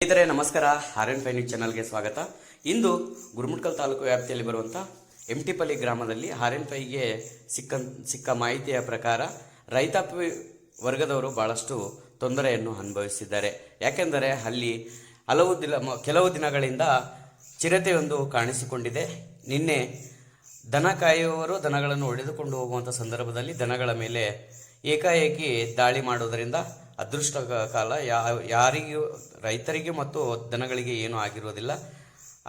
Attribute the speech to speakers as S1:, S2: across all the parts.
S1: ಸ್ನೇಹಿತರೆ ನಮಸ್ಕಾರ. RN5 news ಚಾನಲ್ಗೆ ಸ್ವಾಗತ. ಇಂದು ಗುರುಮುಟ್ಕಲ್ ತಾಲೂಕು ವ್ಯಾಪ್ತಿಯಲ್ಲಿ ಬರುವಂಥ ಎಮ್ಟಿಪಲ್ಲಿ ಗ್ರಾಮದಲ್ಲಿ RN5ಗೆ ಸಿಕ್ಕ ಮಾಹಿತಿಯ ಪ್ರಕಾರ ರೈತಾಪಿ ವರ್ಗದವರು ಭಾಳಷ್ಟು ತೊಂದರೆಯನ್ನು ಅನುಭವಿಸಿದ್ದಾರೆ. ಯಾಕೆಂದರೆ ಅಲ್ಲಿ ಕೆಲವು ದಿನಗಳಿಂದ ಚಿರತೆಯೊಂದು ಕಾಣಿಸಿಕೊಂಡಿದೆ. ನಿನ್ನೆ ದನ ಕಾಯುವವರು ದನಗಳನ್ನು ಹೊಡೆದುಕೊಂಡು ಹೋಗುವಂಥ ಸಂದರ್ಭದಲ್ಲಿ ದನಗಳ ಮೇಲೆ ಏಕಾಏಕಿ ದಾಳಿ ಮಾಡುವುದರಿಂದ ಅದೃಷ್ಟ ಕಾಲ ಯಾರಿಗೂ ರೈತರಿಗೆ ಮತ್ತು ದನಗಳಿಗೆ ಏನೂ ಆಗಿರುವುದಿಲ್ಲ.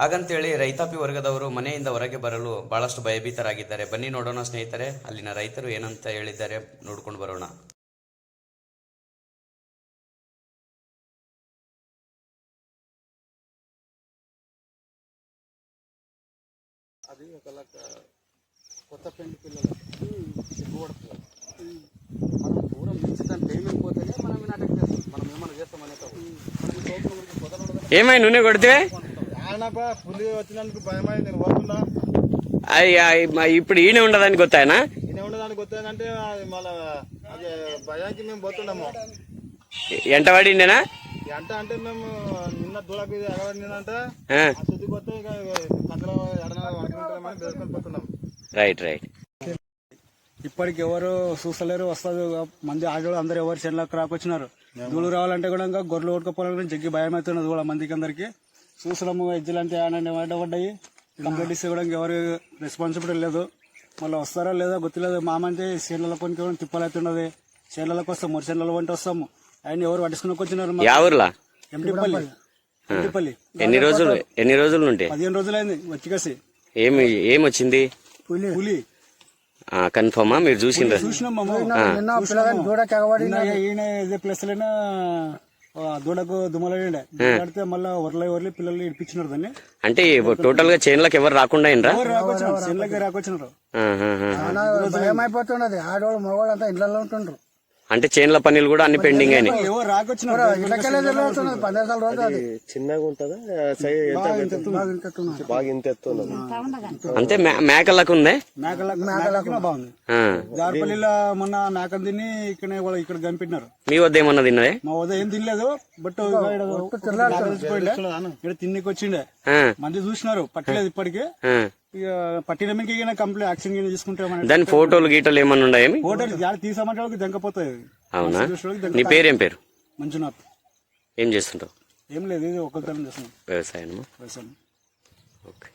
S1: ಹಾಗಂತೇಳಿ ರೈತಾಪಿ ವರ್ಗದವರು ಮನೆಯಿಂದ ಹೊರಗೆ ಬರಲು ಭಾಳಷ್ಟು ಭಯಭೀತರಾಗಿದ್ದಾರೆ. ಬನ್ನಿ ನೋಡೋಣ ಸ್ನೇಹಿತರೆ, ಅಲ್ಲಿನ ರೈತರು ಏನಂತ ಹೇಳಿದ್ದಾರೆ ನೋಡ್ಕೊಂಡು ಬರೋಣ.
S2: అది ఒకలా కొత్త పెండి పిల్లలు సిగ్గుపడుతుంది. మనం దూరం నుంచి దాన్ని పేమెంట్ పోతేనే మనం అటాక్ చేస్తాం. మనం ఏమైనా చేస్తామనేది
S1: ఏమై నూనె కొడితే
S2: పులి వచ్చినందుకు భయమైంది. నేను పోతున్నా
S1: ఇప్పుడు ఈయన ఉండదానికి గొత్తాయనా?
S2: ఈయన ఉండదానికి గొత్తాయంటే మళ్ళీ అది భయానికి మేము పోతున్నాము.
S1: ఎంట పడిండేనా?
S2: ఎంట అంటే మేము నిన్న దూడకు ఎగబడినంటే శుద్ధి పోతే ఇక కథలో ఎడనామని బెదుర్కొని పోతున్నాం.
S1: రైట్.
S3: ఇప్పటికి ఎవరు చూస్తలేరు. వస్తుంది మంది ఆడవాళ్ళు అందరు ఎవరు చెన్లకు రాకొచ్చినారు. దూళ్ళు రావాలంటే కూడా ఇంకా గొర్రెలు ఓడుకోపోవాలని జగ్గి భయం అవుతున్నది కూడా మందికి అందరికి. చూసడము ఎజ్జలు అంటే పడ్డాయి. కంప్లీట్ ఇస్తే కూడా ఎవరు రెస్పాన్సిబిలిటీ లేదు. మళ్ళీ వస్తారా లేదా గుర్తులేదు. మామంటే చేనుల కొన్ని తిప్పలవుతున్నది. చేనులకు వస్తాం, మూడు చేనుల వంటి వస్తాము. ఆయన ఎవరు పట్టించుకుని వచ్చినారు. ఎంటిపల్లి.
S1: ఎన్ని రోజులు ఉంటే?
S3: 15 రోజులైంది వచ్చి కసి.
S1: ఏమొచ్చింది?
S3: పులి.
S1: కన్ఫర్మా? మీరు చూసిండ్రా?
S3: చూసినాం. ఈయన ఇదే ప్లేస్ లోనే దూడకు దుమ్మలాడిండే పడితే మళ్ళీ ఒరలి పిల్లలు ఇడిపించినారు దాన్ని.
S1: అంటే టోటల్ గా చైన్లకు ఎవరు రాకుండా
S3: చేనులకి రాకొచ్చినారు.
S2: భయం అయిపోతున్నది. ఆడవాళ్ళు మగవాళ్ళు అంతా ఇళ్లలో ఉంటుండ్రు.
S1: అంటే చైన్ల పనులు కూడా అన్ని పెండింగ్ అయినాయి.
S3: ఎవరు రాకొచ్చినారు.
S2: చిన్నగా ఉంటుందా? బాగా ఇంత ఎత్తున్నది.
S1: అంటే మేకలకు ఉందే?
S3: మేకలకు బాగుంది. జార్పల్లిలో మొన్న మేకలు తిని ఇక్కడ కనిపెట్టినారు.
S1: మీ వద్ద ఏమన్నా తిన్నదే?
S3: మా వద్ద ఏం తినలేదు. బట్ ఇక్కడ తిన్నికి వచ్చిండే మంది చూసినారు. పట్టలేదు ఇప్పటికే. ఇక పట్టిన మీకు కంప్లీట్ యాక్షన్ తీసుకుంటామని.
S1: దాని ఫోటోలు గీటలు ఏమన్నా ఉన్నాయేమి?
S3: ఫోటోలు తీసామంటే వాళ్ళకి దెంకపోతాయి.
S1: అవునా? నీ పేరేం పేరు?
S3: మంజునాథ్.
S1: ఏం చేస్తుంటావు?
S3: ఏం లేదు, ఇది ఒక్కరితనం చేస్తున్నాం. వ్యవసాయం.
S1: ఓకే.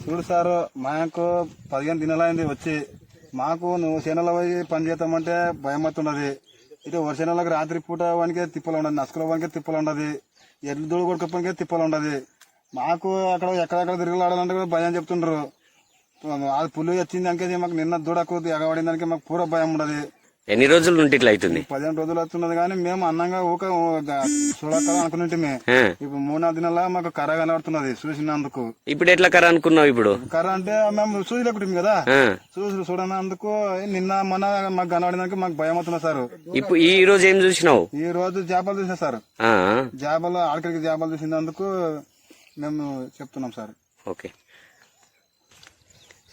S2: చూడు సార్, మాకు 15 దినాలైంది వచ్చి. మాకు నువ్వు చేనల పోయి పని చేస్తామంటే భయం అవుతున్నది. ఇటు వర్షాలకు రాత్రి పూట వానికే తిప్పలు ఉండదు, నసుకుల వానికే తిప్పలు ఉండదు, ఎడ్లు దూడ కొడుకోవడానికే తిప్పలు ఉండదు. మాకు అక్కడ ఎక్కడెక్కడ తిరగలాడాలంటే కూడా భయం చెప్తుండ్రు. అది పులి వచ్చింది దానికి మాకు నిన్న దూడకు ఎగబడిన దానికి మాకు పూర భయం ఉండదు.
S1: ఎన్ని రోజుల నుండి ఇట్లా అవుతుంది?
S2: 15 రోజులు అవుతున్నది. కానీ మేము అన్నంగా చూడక అనుకున్నట్టు ఇప్పుడు 3-4 దినాల మాకు కర్ర కనబడుతున్నది చూసినందుకు.
S1: ఇప్పుడు ఎట్లా కర్ర అనుకున్నావు? ఇప్పుడు
S2: కర్ర అంటే మేము చూసిలేకుంటాం కదా, చూడనందుకు నిన్న మొన్న మాకు కనబడినాక మాకు భయం అవుతున్నా సార్.
S1: ఇప్పుడు ఈ రోజు ఏం చూసినావు?
S2: ఈ రోజు చేపలు చూసినా సార్. చేపలు ఆడికి చేపలు చూసినందుకు మేము చెప్తున్నాం సార్.
S1: ఓకే.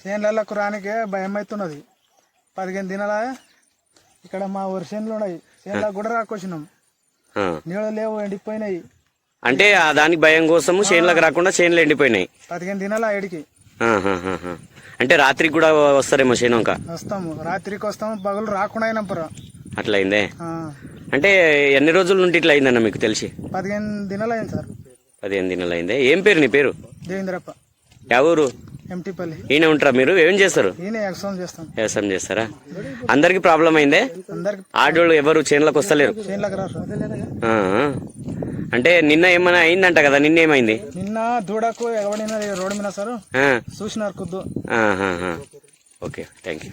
S3: చేనులకు రానికే భయం అవుతున్నది. 15 దినాల ఇక్కడ మా ఊరి చేనులు ఉన్నాయి. చేనులకు కూడా రాకొచ్చినాం. నీళ్ళు లేవు, ఎండిపోయినాయి.
S1: అంటే దానికి భయం కోసం చేనులకు రాకుండా చేనులు ఎండిపోయినాయి.
S3: 15 దినాల ఏడికి.
S1: అంటే రాత్రికి కూడా వస్తారేమో చేనుక?
S3: వస్తాము, రాత్రికి వస్తాము, పగలు రాకుండా అయినా
S1: అట్లా అయిందే. అంటే ఎన్ని రోజుల నుండి ఇట్లా అయిందన్న మీకు తెలిసి?
S3: 15 దినాలు అయింది సార్.
S1: 15 దినాలు అయిందే. ఏం పేరు నీ పేరు?
S3: దేవేంద్రప్ప.
S1: ఎవరు?
S3: ఎంటిపల్లి.
S1: ఈయన ఉంటారా మీరు? ఏం చేస్తారు? వ్యవసాయం చేస్తారా? అందరికి ప్రాబ్లం అయిందే? ఆడోళ్ళు ఎవరు చేనులకు వస్తలేరు? అంటే నిన్న ఏమైనా అయిందంట కదా, నిన్న ఏమైంది?
S3: నిన్న దూడకు ఎగబడిన రోడ్డు మీద సార్ చూసినారు.
S1: Okay, thank you.